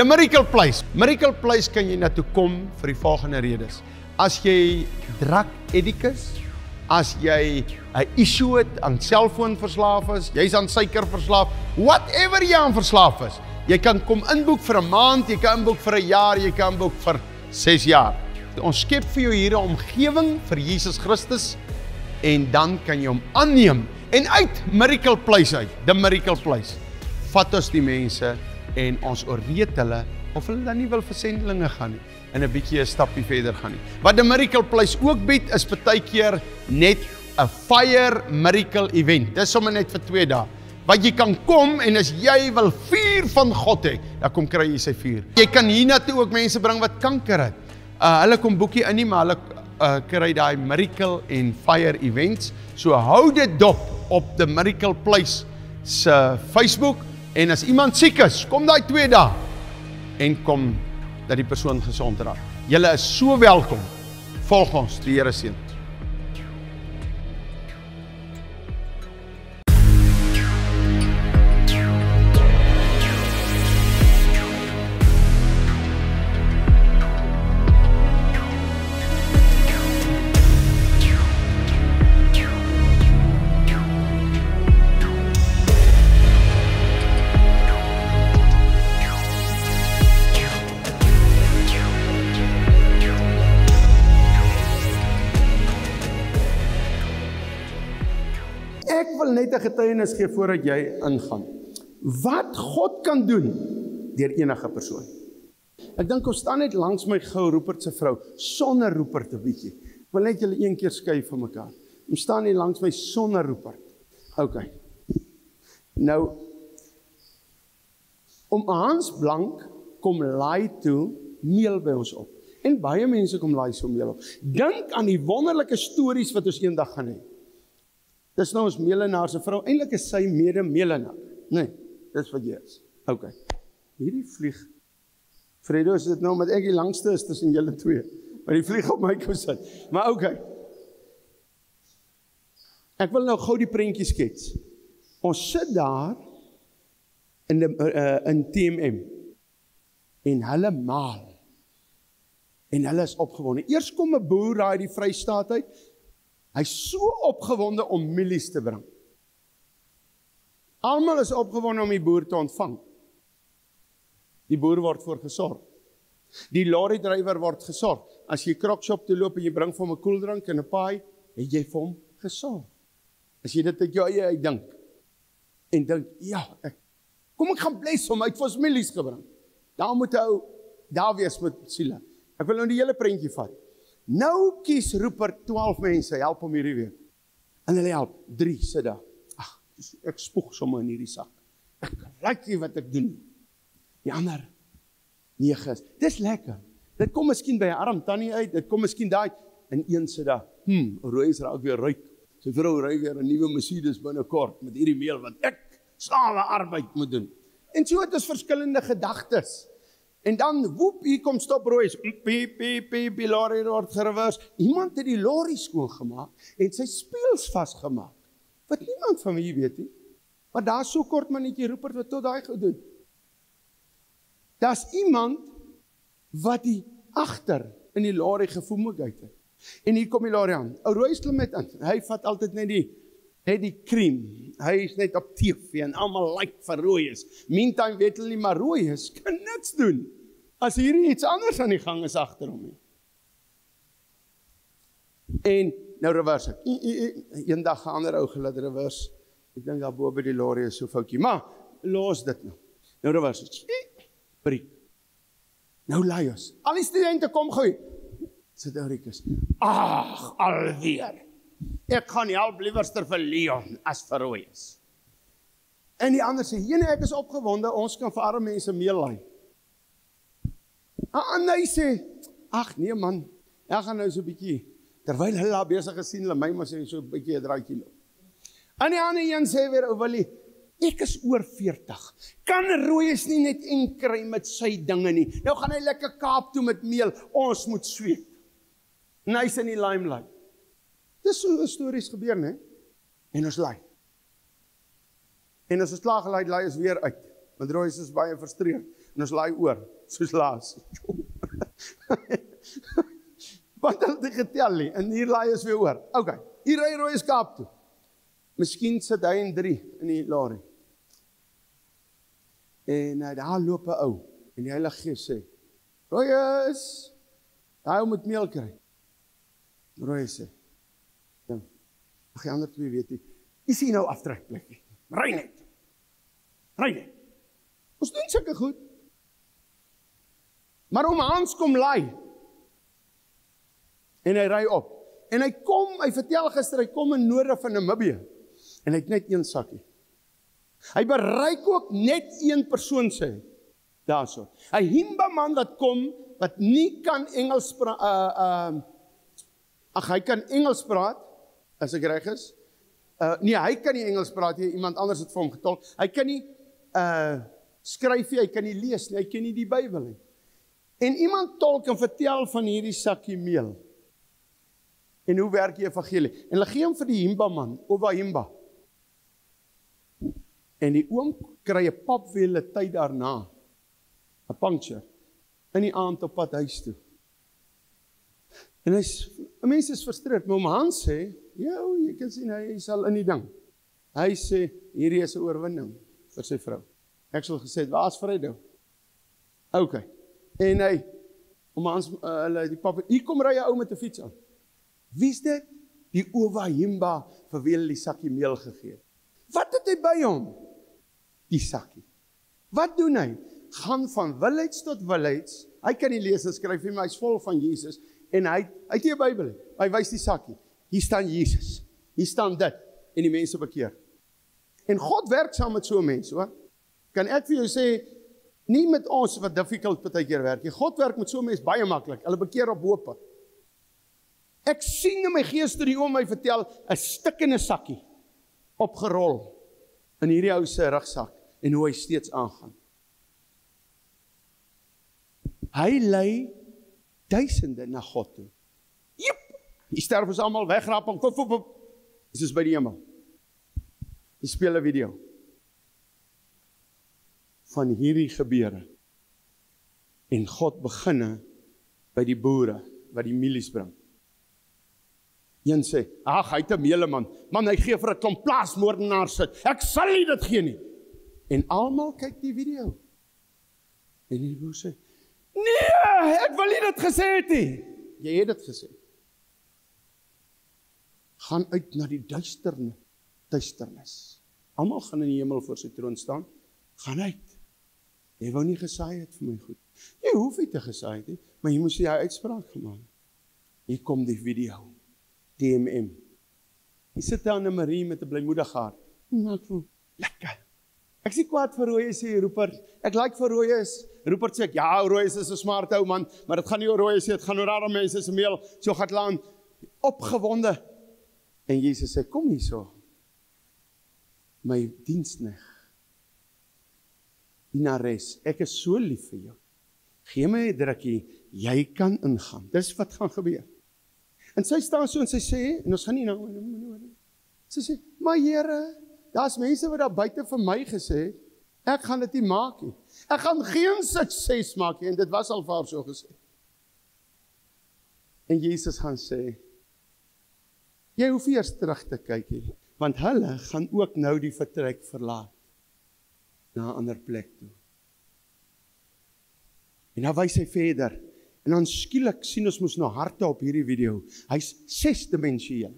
The Miracle Place. Miracle Place kan jy na toe kom vir die volgende redes. As jy drug addict is, as jy 'n issue het aan selfoon verslaaf is, jy's aan suiker verslaaf, whatever jy aan verslaaf is, jy kan kom inboek vir 'n maand, jy kan inboek vir 'n jaar, jy kan inboek vir 6 jaar. Ons skep vir jou hier 'n omgewing vir Jesus Christus en dan kan jy hom aanneem en uit Miracle Place uit, the Miracle Place, vat ons die mense en ons oorreed hulle of hulle dan nie wil vir sendelinge gaan nie en 'n bietjie 'n stapie verder gaan nie. Wat die Miracle Place ook bied is partykeer net 'n fire miracle event. Dis sommer net vir 2 dae. Wat jy kan kom en as jy wil vuur van God hê, dan kom kry jy sy vuur. Jy kan hiernatoe ook mense bring wat kanker het. Hulle kom boekie in nie, maar hulle kry daai miracle en fire events. So hou dit dop op the Miracle Place se Facebook en as iemand siek is, kom daai 2 dae en kom dat die persoon gesond raak. Julle is so welkom. Volg ons, die Here seën. Ek wil net 'n getuienis gee voordat jy ingaan. Wat God kan doen deur enige persoon. Ek dink ons staan net langs my gou Rupert se vrou, sonder Rupert 'n bietjie. Ek wil net julle een keer skei vir mekaar. Ons staan nie langs my sonder Rupert. OK. Nou, om Hans Blank kom laai toe, meel by ons op. En baie mense kom laai so meel op. Dink aan die wonderlike stories wat ons eendag gaan hê. Dis nou ons melenaar se vrou, eintlik is sy mede-melenaar. Nee, dis wat jy is. OK. Hierdie vlieg. Fredo, is dit nou met ek die langste is tussen julle twee. Maar die vlieg op my kom sit. Maar OK. Ek wil nou gou die prentjie skets. Ons sit daar in TMM en hulle maal. En hulle is opgewonde. Eers kom 'n boer daar uit die Vrystaat uit. Hy's so opgewonde om mielies te bring. Almal is opgewonde om die boer te ontvang. Die boer word voor gesorg. Die lorry-drywer word gesorg. As jy krokshop toe loop en jy bring vir hom 'n koeldrank en 'n paai, het jy vir hom gesorg. As jy dit uit jou eie uitdink en dink, ja, kom ek gaan bless hom, hy het vir ons mielies gebring. Daar moet ou daar wees met siele. Ek wil nou die hele prentjie vat. Nou kies Rupert 12 mense, help hom hierdie week. En hulle help, 3 sit daar. Ag, ek spoeg sommer in hierdie sak. Ek like nie wat ek doen. Die ander 9 is. Dis lekker. Dit kom miskien by 'n arm tannie uit, dit kom miskien daai en een sit daar. Roos raak weer ryk. Sy vrou ry weer 'n nuwe Mercedes binnekort met hierdie meel wat ek slawe arbeid moet doen. En so het ons verskillende gedagtes. En dan, woep, hier kom stop Roos. Die lorry word gerewers. Iemand het die lorry skoongemaak en sy spieëls vasgemaak. Wat niemand van wie weet nie. Maar daar so kort mannetjie Rupert wat tot daai gedoen. Daar's iemand wat die agter in die lorry gevoemigheid het. En hier kom die lorry aan. Ou Roos klim met in. Hy vat altyd net die cream. Hy is net op TV en almal like vir Roos. Meantime weet hulle nie, maar Roos kan niks doen as hier iets anders aan die gang is agter hom nie. En nou reverse ek. Eendag 'n ander ou gelaat reverse. Ek dink daar bo by die lorry is so foutjie, maar los dit nou. Nou reverse ek. Breek. Nou laai ons. Al die studente kom gou. Sit Eurikus. Ag, alweer. Ek gaan help liewerster vir Leon as vir Roos. En die ander sê, jene, ek is opgewonde, ons kan vir arme mense meel laai. En hy sê, ag nee man, ek gaan nou so 'n bietjie, terwyl hulle daar besig gesien, hulle my maar sê so 'n bietjie 'n draaitjie loop. En die ander een sê weer, ou Willie, ek is oor 40, kan Roos nie net inkry met sy dinge nie, nou gaan hy lekker Kaap toe met meel, ons moet sweet. En hy's in die limelight. Dis so stories gebeur, né? En ons laai. En as ons klaar gelaai, laai ons weer uit. Want Roos is baie frustreerd. en ons laai oor, soos laas. Want hulle het getel nie, en hier laai ons weer oor. Ok, hier ry Royus Kaap toe. Miskien sit hy en 3 in die lorry. En daar loop 'n ou, en die Heilige Gees sê, Royus, hy moet meel kry. Royus sê, ja, ag die ander 2 weet nie, is hier nou aftrekplekkie, ry net. Ons doen sulke goed. Maar Hans kom laai, en hy ry op, en hy vertel gister, hy kom in noorde van Namibië, en hy het net 1 sakkie. Hy bereik ook net 1 persoon sê, daarso. 'n Himba man wat kom, wat nie kan Engels praat, hy kan Engels praat, as ek reg is. Nee, hy kan nie Engels praat nie, iemand anders het vir hom getolk. Hy kan nie skryf nie, hy kan nie lees nie, hy ken nie die Bybel nie. En iemand tolk en vertel van hierdie sakkie meel. En hoe werk die evangelie? En hulle gee hom vir die Himba man, Owa Himba. En die oom kry 'n papwiele tyd daarna, 'n puncture, in die aand op pad huis toe. En mense is frustreerd, maar Hans sê, ja, jy kan sien, hy sal in die ding. Hy sê, hierdie is 'n oorwinning vir sy vrou. Ek sal gesê, waar is Vrydag? Ok, en hy, Hans, die papa, hier kom ry 'n ou met 'n fiets aan. Wie is dit? Die Owa Himba, vir wie hulle die sakkie meel gegee. Wat het hy by hom? Die sakkie. Wat doen hy? Gaan van village tot village, hy kan nie lees en skryf nie, maar hy's vol van Jesus, en hy het nie 'n Bybel nie, hy wys die sakkie, hier staan Jesus, hier staan dit, en die mense bekeer. En God werk saam met so 'n mens, hoor. Kan ek vir jou sê, nie met ons wat difficult partykeer werk nie, God werk met so 'n mens baie maklik, hulle bekeer op hoop. Ek sien in my gees toe die oom my vertel, 'n stikkende sakkie, opgerol, in hierdie ou se rugsak, en hoe hy steeds aangaan. Hy lei duisende na God toe. Jep, die sterf is almal wegrap, en kop, dis is by die hemel. Hy speel 'n video van hierdie gebeure. En God beginne by die boere, wat die mielies bring. Een sê, ag, hy het 'n meele man, hy gee vir 'n klomp plaasmoordenaar sit, ek sal nie dit gee nie. En almal kyk die video. En die boer sê, nee, ek wil nie dit gesê het nie. Jy het dit gesê. Gaan uit na die duisternis. Almal gaan in die hemel voor sy troon staan. Gaan uit. Jy wou nie gesaai het vir my goed. Jy hoef nie te gesaai het nie, maar jy moes jy uitspraak gemaak. Hier kom die video. DMM. Hy sit daar in Marie met 'n blymoedige hart. Ek voel lekker. Ek sê kwaad vir Royus sê Rupert. Ek like vir Royus. Rupert sê ek, ja, Royus is 'n smart ou man, maar dit gaan nie oor Royus nie, dit gaan oor ander mense se meel. So gaan laan opgewonde. En Jesus sê, kom hierso. My diensknegt. Dienares, ek is so lief vir jou. Gee my 'n drukkie, jy kan ingaan. Dis wat gaan gebeur. En sy staan so en sy sê, en ons gaan nie nou, sy sê, maar Here, daar's mense wat daar buite vir my gesê het, ek gaan dit nie maak nie. Ek gaan geen sukses maak nie, en dit was al vir haar so gesê. En Jesus gaan sê, jy hoef nie eers terug te kyk nie, want hulle gaan ook nou die vertrek verlaat, na 'n ander plek toe. En dan wys hy verder, en dan skielik sien ons mos nou harte op hierdie video, hy's 6-dimensieel.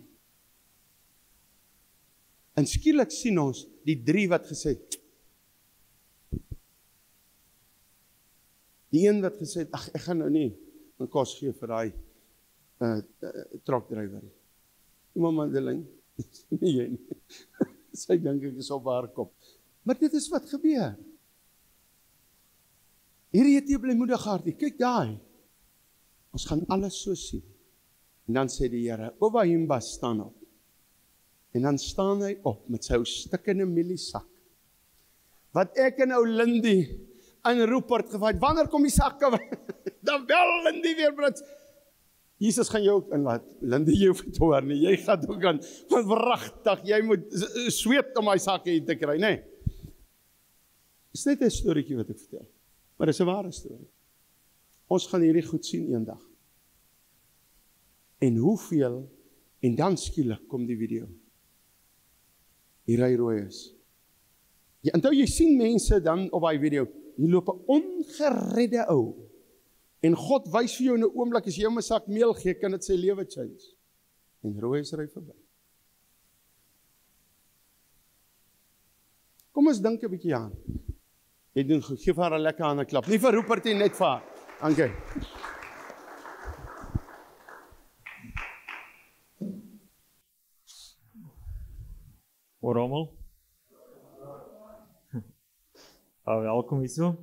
En skielik sien ons die 3 wat gesê, die een wat gesê, ag, ek gaan nou nie my kos gee vir daai trokdrywer nie. Ouma Madeleine, nie jy nie. Sy dink ek is op haar kop. Maar dit is wat gebeur. Hierdie het jy blymoedig hart, kyk daai. Ons gaan alles so sien. En dan sê die Here, Owa Himba staan op. En dan staan hy op met sy ou stikkende mieliesak. Wat ek en ou Lindy in Rupert gevraag, wanneer kom die sakke? Dan bel Lindy weer brits. Jesus gaan jou ook inlaat. Lindy, jy hoef het hoor nie. Jy gaat ook aan, want wragtig, jy moet sweet om my sakke hier te kry, nee. Is net 'n storieetjie wat ek vertel. Maar dis 'n ware storie. Ons gaan hierdie goed sien eendag. En hoeveel, en dan skielik kom die video. Die ry rooi is. Ja, onthou jy sien mense dan op daai video, hier loop 'n ongeredde ou. En God wys vir jou in 'n oomblik, as jy hom 'n sak meel gee, kan dit sy lewe change. En rooi is ry verby. Kom ons dink 'n bietjie aan. Jy doen goed, gee vir haar 'n lekker hande klap. Nie vir Rupert nie, net vir haar. Dankie. Hoor almal. Welkom hierso.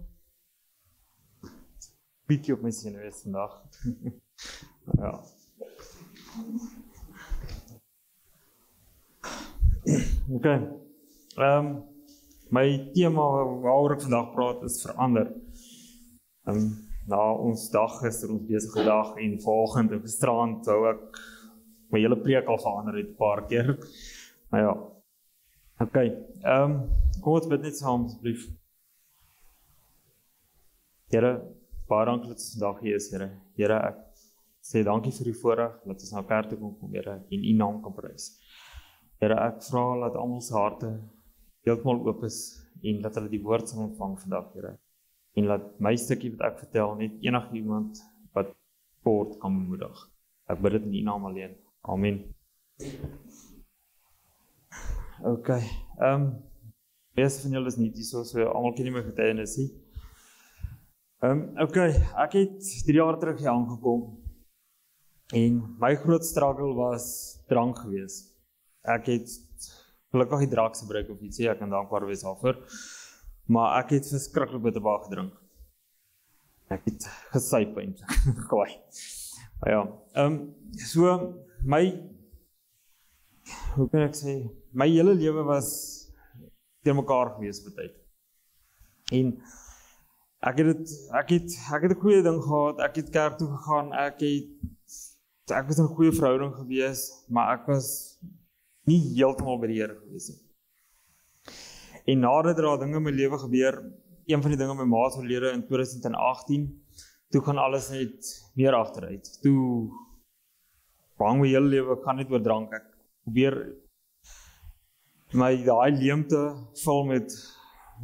Bietjie op my senuwees vandag. Ja. Okay. My tema waaroor ek vandag praat is verander. Na ons dag gister, ons besige dag en vanoggend en gisterand sou ek my hele preek al verander het 'n paar keer. Maar ja. Okay. Kom ons bid net saam asseblief. Here, baie dankie dat ons vandag hier is, Here. Here, ek sê dankie vir die voorreg dat ons na kerk toe kom, Here, en U naam kan prys. Here, ek vra dat almal se harte heeltemal oop is en dat hulle die woord sal ontvang vandag, Here. En laat my stukkie wat ek vertel net enigiemand wat kort kan bemoedig. Ek bid dit in U naam alleen. Amen. Okay. Meeste van julle is nie so almal ken nie my getuienis nie. Okay, ek het 3 jaar terug hier aangekom en my groot struggle was drank gewees. Ek het gelukkig nie drugs gebruik of iets, ek kan dankbaar wees daarvoor, maar ek het verskriklik baie gedrink. Ek het gesuip eintlik, kwaai. Maar ja, so hoe kan ek sê, my hele lewe was teen mekaar gewees met tyd. En ek het 'n goeie ding gehad, ek het kerk toe gegaan, ek was in 'n goeie verhouding gewees, maar ek was nie heeltemal by die Here gewees nie. En nadat daar dinge in my lewe gebeur, een van die dinge my maat oorlede in 2018, toe gaan alles net meer agteruit. Toe hang my hele lewe, ek gaan net oor drank, ek probeer daai leemte vul met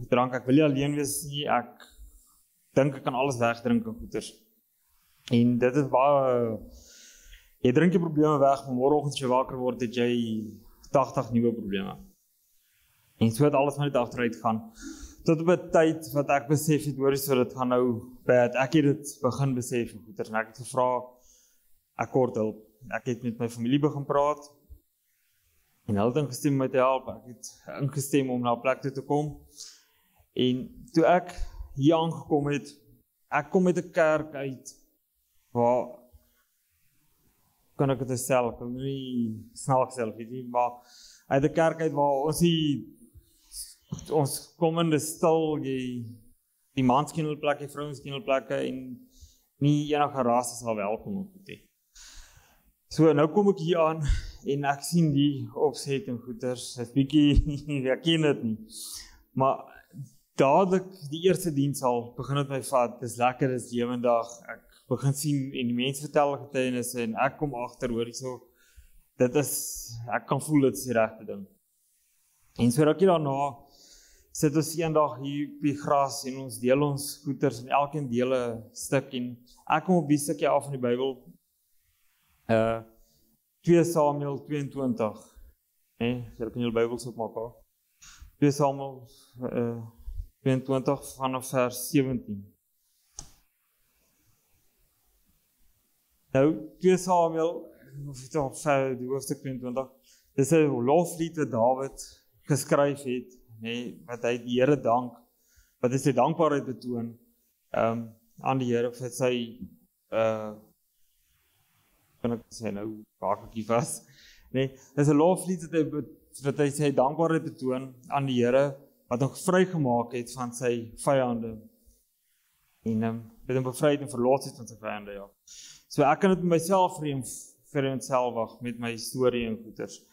drank, ek wil nie alleen wees nie, ek dink ek kan alles wegdrink en goeters. En dit is baie, jy drink jy probleme weg, maar môreoggend as jy wakker word, het jy 80 nuwe probleme. En so het alles maar net agteruit gaan. Tot op 'n tyd wat ek besef het, hoor jy so, dit gaan nou bad. Ek het dit begin besef en goeters, en ek het gevra, ek kort hulp. Ek het met my familie begin praat, en hulle het ingestem om my te help. Ek het ingestem om na 'n plek toe te kom. En toe ek hier aangekom het, ek kom met 'n kerk uit, waar, kan ek dit stel, ek wil nie snaaks self weet nie, maar uit 'n kerk uit waar ons kom in die stil, die mans ken hulle plekke, vrouens ken hulle plekke, en nie enige ras sal welkom op dit. So, nou kom ek hier aan, en ek sien die opset en goeders, is bietjie, ek ken dit nie, maar dadelik die eerste diens al begin dit my vat, dis lekker, dis lewendig, ek begin sien en die mense vertel getuienisse en ek kom agter, hoor hierso, dit is, ek kan voel dit is die regte ding. En so rukkie daarna sit ons eendag hier op die gras en ons deel ons goeders en elkeen deel 'n stuk en ek kom op die stukkie af van die Bybel, 2 Samuel 22, julle kan julle Bybels opmaak al. 2 Samuel 22 vanaf vers 17. Nou, 2 Samuel, die hoofstuk 22, dis 'n loflied wat Dawid geskryf het, wat hy die Here dank, wat hy sy dankbaarheid betoon, aan die Here vir sy, kan ek sê nou, bakekie vas, dis 'n loflied wat hy sy dankbaarheid betoon aan die Here, wat hom vrygemaak het van sy vyande, en het hom bevry en verlos het van sy vyande, ja. So ek kan dit met myself vereenselwig met my storie en goeders.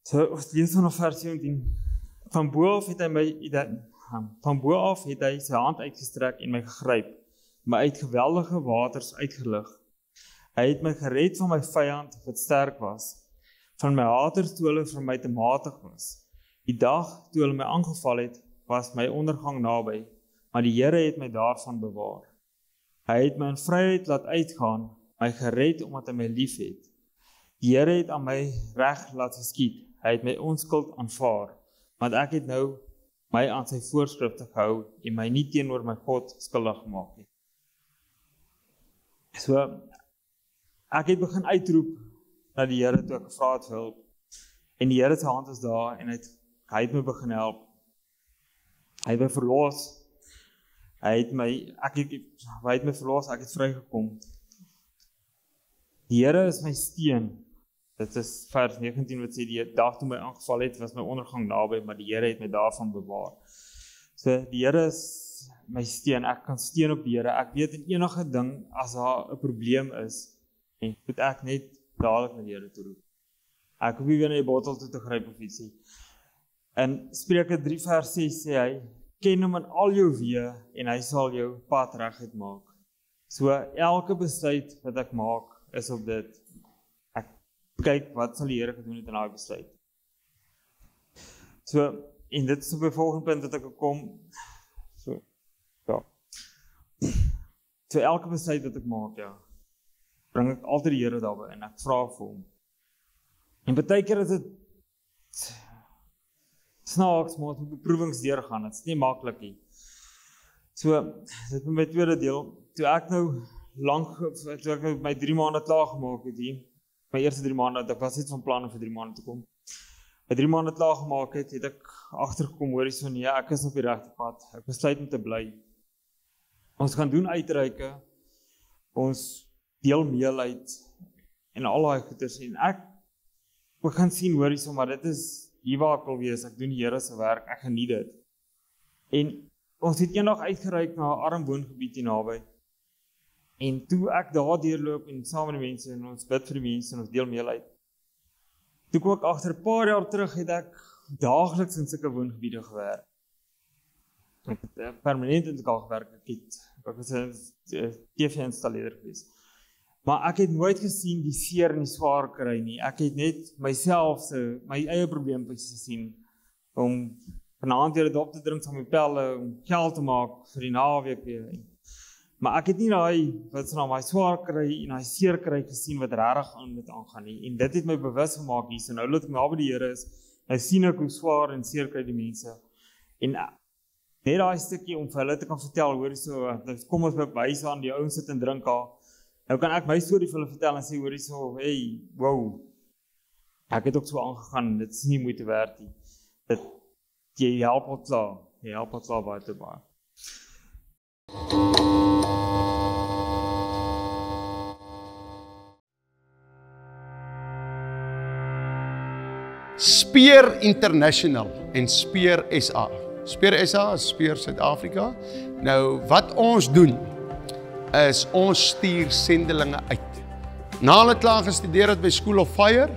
So, ons lees vanaf vers 17. Van bo af het hy my Van bo af het hy sy hand uitgestrek en my gegryp, my uit geweldige waters uitgelig. Hy het my gered van my vyand wat sterk was, van my haters toe hulle vir my te matig was. Die dag toe hulle my aangeval het, was my ondergang naby, maar die Here het my daarvan bewaar. Hy het my in vryheid laat uitgaan, my gered omdat hy my lief het. Die Here het aan my reg laat geskied, hy het my onskuld aanvaar, want ek het nou my aan sy voorskrifte gehou en my nie teenoor my God skuldig gemaak nie. So, ek het begin uitroep na die Here toe ek gevra het vir hulp, en die Here se hand is daar, en hy het my begin help. Hy het my verlos, hy het my verlos, ek het vrygekom. Die Here is my steun. Dit is vers 19 wat sê, die dag toe my aangeval het, was my ondergang naby, maar die Here het my daarvan bewaar. So, die Here is my steun, ek kan steun op die Here, ek weet in enige ding, as daar 'n probleem is, en moet ek net dadelik na die Here toe roep. Ek hoef nie weer na die bottel toe te gryp of iets nie. In Spreuke 3 vers 6 sê hy, ken hom in al jou weë, en hy sal jou pad reguit maak. So, elke besluit wat ek maak, is op dit. Ek kyk, wat sal die Here gedoen het in daai besluit. So, en dit is op die volgende punt wat ek kom. So, ja. So, elke besluit wat ek maak, ja, bring ek altyd die Here daarby, en ek vra vir hom. En baie keer is dit snaaks, maar met beproewings deurgaan, dit is nie maklik nie. So, dit is my tweede deel, toe ek nou toe ek my 3 maande klaar gemaak het hier, my eerste 3 maande, ek was net van plan om vir 3 maande te kom. My 3 maande klaar gemaak het ek agtergekom, hoor so, nee, ek is op die regte pad, ek besluit om te bly. Ons gaan doen uitreike, ons deel meel uit, en al die goeders, en ek begin sien, hoor so, maar dit is hier waar ek wil wees, ek doen die Here se werk, ek geniet dit. En ons het eendag uitgereik na 'n arm woongebied hier naby. En toe ek daar deurloop en saam met die mense, en ons bid vir die mense, en ons deel meel uit. Toe kom ek agter 'n paar jaar terug, het ek daagliks in sulke woongebiede gewerk. Ek het permanent in sulke gewerk, ek was 'n TV-installeerder gewees. Maar ek het nooit gesien die seer en die swaar kry nie. Ek het net myself my eie probleempjies gesien, om vanaand weer dop te drink van my pelle, om geld te maak vir die naweek weer. Maar ek het nie my swaar kry en daai seer kry gesien wat regtig aan met aangaan nie. En dit het my bewus gemaak hier. So nou dat ek naby die Here is, nou sien ek hoe swaar en seer kry die mense. En net daai stukkie om vir hulle te kan vertel, hoor so, kom ons by huis aan, die ouens sit en drink al. Nou kan ek my storie vir hulle vertel en sê, hoor so, hey, wow, ek het ook so aangegaan, dit is nie moeite werd nie. Jy help ons klaar baie te baie. Speer International en Speer SA. Speer SA is Speer Suid-Afrika. Nou, wat ons doen, is ons stuur sendelinge uit. Na hulle klaar gestudeer het by School of Fire,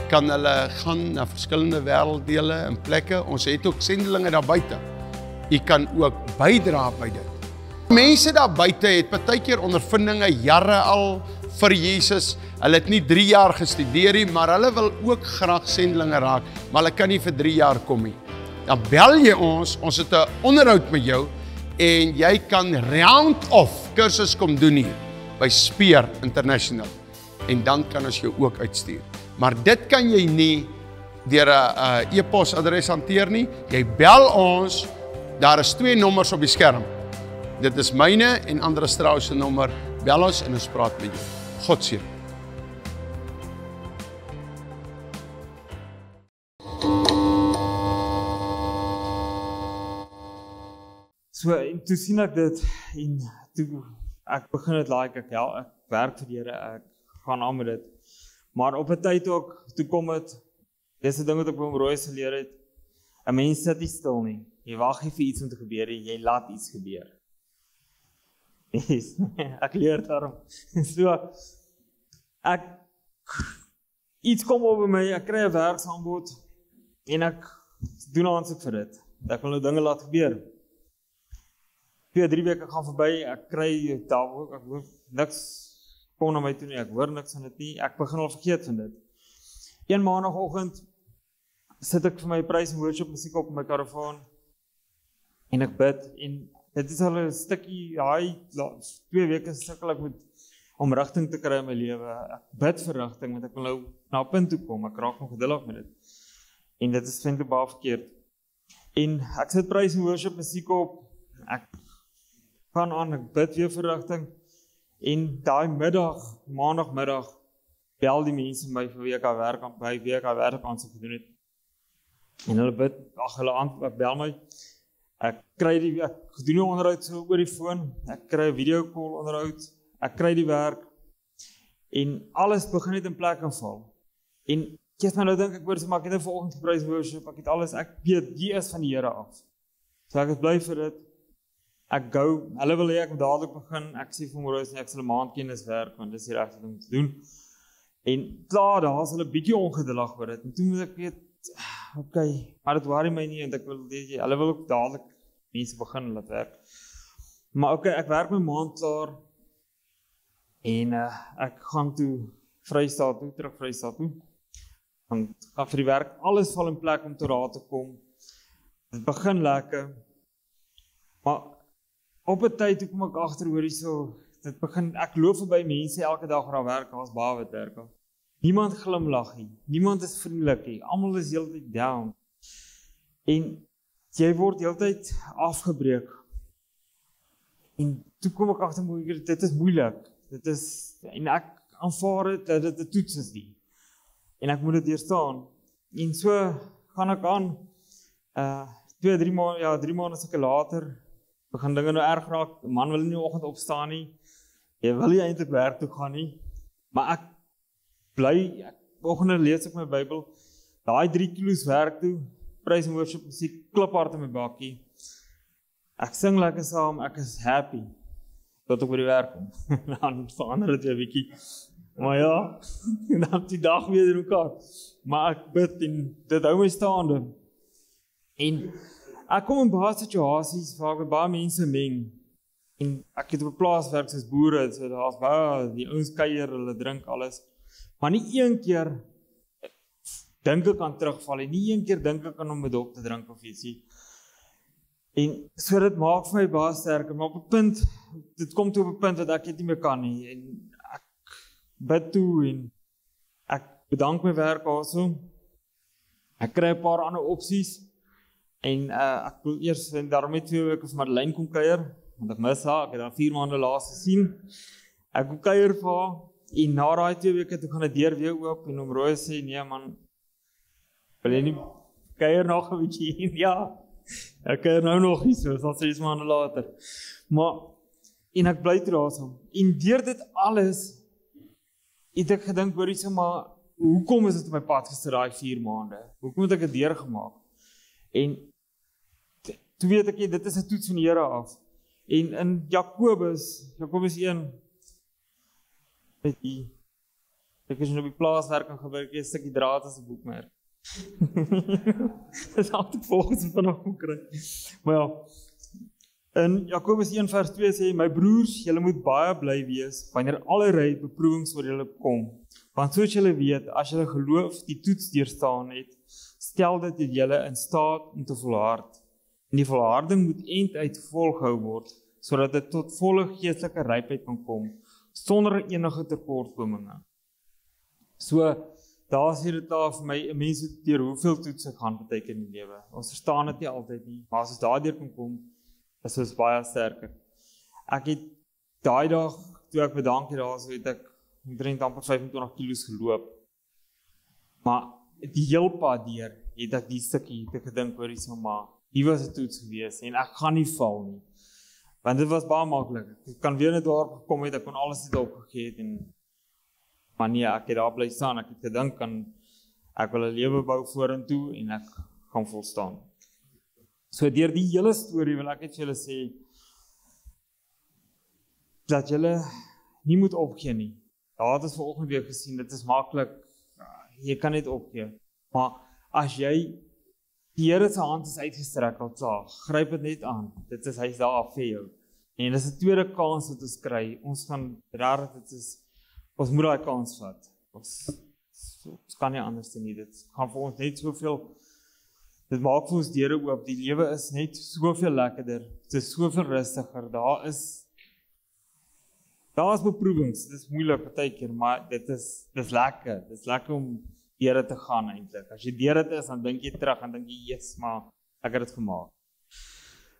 kan hulle gaan na verskillende wêrelddele en plekke. Ons het ook sendelinge daar buite. Jy kan ook bydra by dit. Mense daar buite het partykeer ondervindinge jare al vir Jesus. Hulle het nie 3 jaar gestudeer nie, maar hulle wil ook graag sendelinge raak, maar hulle kan nie vir 3 jaar kom nie. Dan bel jy ons het 'n onderhoud met jou, en jy kan round-off kursus kom doen hier by Speer International. En dan kan ons jou ook uitstuur. Maar dit kan jy nie deur 'n e-posadres hanteer nie. Jy bel ons, daar is 2 nommers op die skerm. Dit is myne en Andre Strauss se nommer. Bel ons en ons praat met jou. God seën. So, en toe sien ek dit, en toe ek begin dit like, ek werk vir die Here, ek gaan aan met dit. Maar op 'n tyd ook, toe kom dit, dis 'n ding wat ek by Rooi geleer het, 'n mens sit nie stil nie, jy wag nie vir iets om te gebeur nie, jy laat iets gebeur. Yes, ek leer daarom. So, iets kom op by my, ek kry 'n werksaanbod, en ek doen aansoek vir dit. Ek wil nou dinge laat gebeur. 2-3 weke gaan verby, ek kry daar ook, ek hoor niks kom na my toe nie, ek hoor niks van dit nie, ek begin al vergeet van dit. Een maandagoggend sit ek vir my praise and worship musiek op my karavaan en ek bid en dit is al 'n stukkie, 2 weke sukkel ek om rigting te kry in my lewe. Ek bid vir rigting want ek wil nou na 'n punt toe kom, ek raak nog geduldig met dit. En dit is vind baie verkeerd. En ek sit praise and worship musiek op, ek gaan aan, ek bid weer vir rigting en daai maandagmiddag bel die mense my vir wie ek al werk aansoek gedoen het. En hulle bid, ek bel my, ek doen die onderhoud so oor die foon, ek kry 'n video call onderhoud, ek kry die werk, en alles begin net in plek val. En kies my nou dink ek hoor, maar ek het nou vanoggend praise worship, ek het alles, ek weet, die is van die Here af. So ek het bly vir dit, ek gou, hulle wil hê ek moet dadelik begin, ek sê vir Morris, ek sal 'n maand kennis werk, want dis die regte ding om te doen. En klaar, daar was hulle bietjie ongeduldig oor dit, en toe moet ek weet, okay, maar dit worry my nie, en ek wil, hulle wil ook dadelik mense begin laat werk. Maar okay, ek werk my maand klaar, en ek gaan toe Vrystaat toe, terug Vrystaat toe, en gaan vir die werk, alles val in plek om tot daar te kom, dit begin lekker, maar op 'n tyd toe kom ek agter hoor hierso, dit begin, ek loop verby mense elke dag waar werk, daar's baie wat werk. Niemand glimlag nie, niemand is vriendelik nie, almal is heeltyd down. En jy word heeltyd afgebreek. En toe kom ek agter, dit is moeilik. En ek aanvaar dit dat dit 'n toets is nie. En ek moet dit deurstaan. En so gaan ek aan, 3 maande seker later, begin dinge nou erg raak, 'n man wil nie in die oggend opstaan nie, jy wil nie eintlik werk toe gaan nie, maar ek oggende lees ek my Bybel, daai 3 kilos werk toe, praise and worship musiek, kliphard in my bakkie, ek sing lekker saam, ek is happy, tot ek by die werk kom, dan verander dit weer bietjie, maar ja, dan die dag weer in mekaar, maar ek bid en dit hou my staande, en ek kom in baie situasies waar ek met baie mense meng, en ek het op 'n plaas werk soos boere, so daar's baie, die ouens kuier, hulle drink alles, maar nie een keer dink ek aan terugval, en nie een keer dink ek aan om 'n dop te drink of ietsie. En so dit maak vir my baie sterker, maar op 'n punt, dit kom toe op 'n punt wat ek dit nie meer kan nie, en ek bid toe, en ek bedank my werk also, ek kry 'n paar ander opsies, en ek wil eers, en daarom het 2 weke vir Madeleine kom kuier, want ek mis haar, ek het haar 4 maande laas gesien, ek kom kuier vir haar, en na daai 2 weke toe gaan die deur weer oop, en Roy sê, nee man, wil jy nie kuier nog 'n bietjie, ja, ek kuier nou nog nie, so, dat 6 maande later, maar, en ek bly terasam, en deur dit alles, het ek gedink, hoor jy so, maar, hoekom is dit op my pad gister daai 4 maande, hoekom het ek dit deurgemaak, en, toe weet ek, dit is 'n toets van die Here af, en in Jakobus 1, ek is nou op die plaaswerk en gebruik 'n stukkie draad as 'n boekmerk. Dit is altyd volgens vanaand kom kry. Maar ja, in Jakobus 1 vers 2 sê, my broers, julle moet baie bly wees, wanneer allerlei beproewings oor julle kom. Want soos julle weet, as julle geloof die toets deurstaan het, stel dit julle in staat om te volhard. En die volharding moet einduit volgehou word, sodat dit tot volle geestelike rypheid kan kom, sonder enige tekortkominge. So, daar is dit daar vir my, mense deur hoeveel toetse gaan beteken in die lewe. Ons verstaan dit nie altyd nie, maar as ons daardeur kan kom, is ons baie sterker. Ek het daai dag, toe ek bedank het daar, so het ek omtrent amper 25 kilos geloop. Maar die heel pad deur, het ek die stukkie, het ek gedink oor die maar, hier was 'n toets gewees, en ek gaan nie val nie. Want dit was baie maklik. Ek kan weer net daar gekom het, ek kon alles net opgegee het, en maar nee, ek het daar bly staan, ek het gedink aan, ek wil 'n lewe bou vorentoe, en ek gaan volstaan. So deur die hele storie wil ek net vir julle sê, dat julle nie moet opgee nie. Daar het ons vanoggend weer gesien, dit is maklik, jy kan net opgee. Maar as jy die Here se hand is uitgestrek, gryp dit net aan, dit is, hy is daar vir jou, en dit is 'n tweede kans wat ons kry, ons gaan regtig, ons moet daai kans vat, ons kan nie anders doen nie, dit gaan vir ons net soveel, dit maak vir ons deure oop, die lewe is net soveel lekkerder, dit is soveel rustiger, daar is beproewings, dit is moeilik partykeer, maar dit is lekker om deur dit te gaan eintlik. As jy deur dit is, dan dink jy terug en dink jy, yes, maar ek het dit gemaak.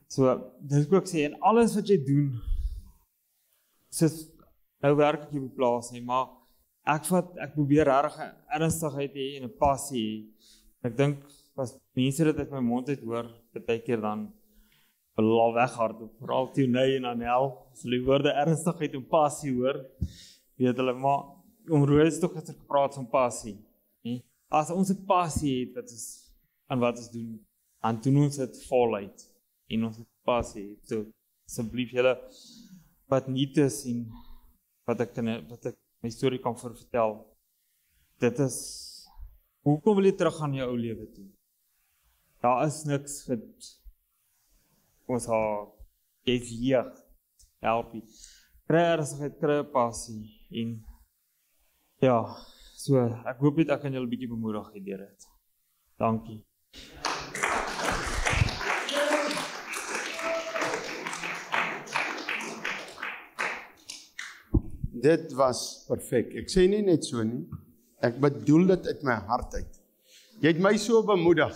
So, dit wil ek sê, en alles wat jy doen, soos, nou werk ek hier op die plaas nie, maar ek probeer regtig ernstigheid hê en 'n passie hê. Ek dink, as mense dit uit my mond uit hoor, partykeer dan wil al weghardloop, veral Tionay en Anel, as hulle die woorde ernstigheid en passie hoor, weet hulle, maar om Roos toch gister gepraat van passie. As ons 'n passie het, aan wat ons doen, dan doen ons dit voluit, en ons het passie het, so asseblief julle, wat nie is, en wat ek my storie kan vertel, dit is, hoekom wil jy terug aan jou ou lewe toe? Daar is niks wat ons jy is leeg, help jy, kry ernstigheid, kry passie, en ja, so, ek hoop net ek kan julle 'n bietjie bemoedig deur dit. Dankie. Dit was perfek. Ek sê nie net so nie. Ek bedoel dit uit my hart uit. Jy het my so bemoedig.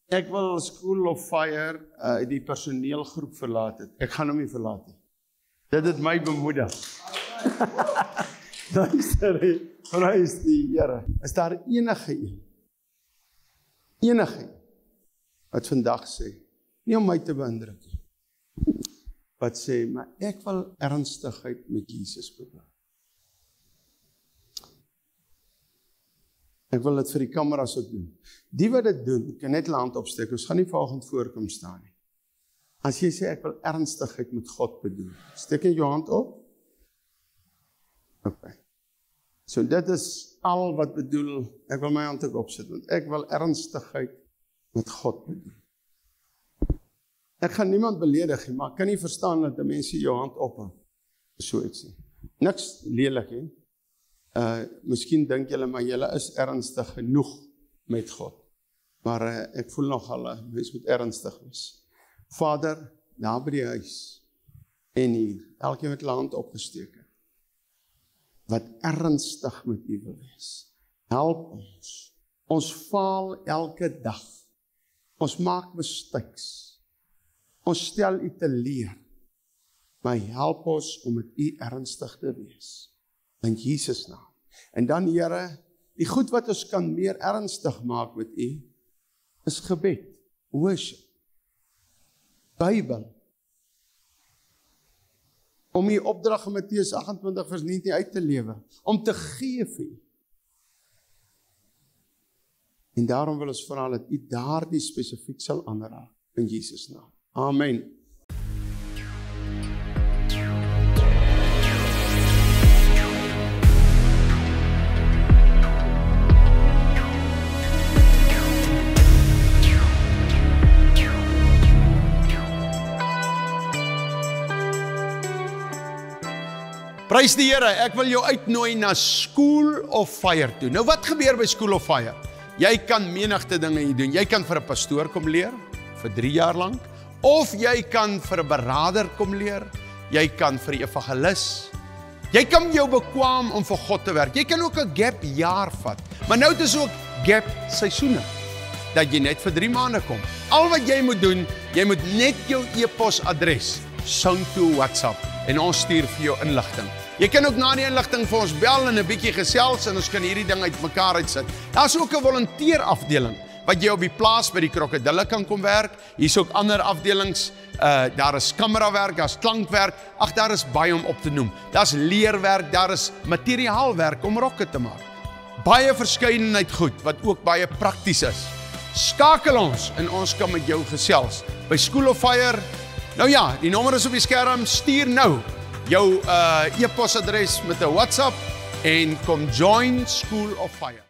Ek wil School of Fire die personeelgroep verlaat het. Ek gaan hom nie verlaat nie. Dit het my bemoedig. Prys die Here. Is daar enige een wat vandag sê, nie om my te beïndruk nie, wat sê, maar ek wil ernstigheid met Jesus probeer. Ek wil dit vir die kameras ook doen. Die wat dit doen, kan net hulle hand opsteek, ons gaan nie volgend voorkom staan nie. As jy sê, ek wil ernstigheid met God bedoel, steek jy jou hand op? Okay. So dit is al wat bedoel, ek wil my hand ook opsit, want ek wil ernstigheid met God bedoel. Ek gaan niemand beledig nie, maar ek kan nie verstaan dat die mense jou hand ophou. So ek sê. Niks lelik nie. Miskien dink julle, maar julle is ernstig genoeg met God. Maar ek voel nogal, mens moet ernstig wees. Vader, daar by die huis, en hier, elkeen met hulle hand opgesteek, wat ernstig met U wil wees. Help ons. Ons faal elke dag. Ons maak mistakes. Ons stel U teleur. Maar help ons om met U ernstig te wees. In Jesus naam. En dan, Here, die goed wat ons kan meer ernstig maak met U, is gebed, worship, Bybel, om U opdrag in Matteus 28 vers 19 uit te lewe, om te gee vir U. En daarom wil ons vra dat U daardie spesifiek sal aanraak, in Jesus naam. Amen. Prys die Here, ek wil jou uitnooi na School of Fire toe. Nou wat gebeur by School of Fire? Jy kan menigte dinge hier doen. Jy kan vir 'n pastoor kom leer, vir 3 jaar lank, of jy kan vir 'n beraader kom leer, jy kan vir 'n evangelis, jy kan jou bekwam om vir God te werk, jy kan ook 'n gap jaar vat, maar nou het ons ook gap seisoene, dat jy net vir 3 maande kom. Al wat jy moet doen, jy moet net jou e-posadres sound toe WhatsApp, en ons stuur vir jou inligting. Jy kan ook na die inligting vir ons bel en 'n bietjie gesels en ons kan hierdie ding uitmekaar uitsit. Daar's ook 'n volunteerafdeling wat jy op die plaas by die krokodille kan kom werk. Hier's ook ander afdelings. Daar is kamerawerk, daar's klankwerk. Ag, daar is baie om op te noem. Daar's leerwerk, daar is materiaalwerk om rokke te maak. Baie verskeidenheid goed wat ook baie prakties is. Skakel ons en ons kan met jou gesels by School of Fire. Nou ja, die nommer is op die skerm, stuur nou jou e-posadres met 'n WhatsApp en kom join School of Fire.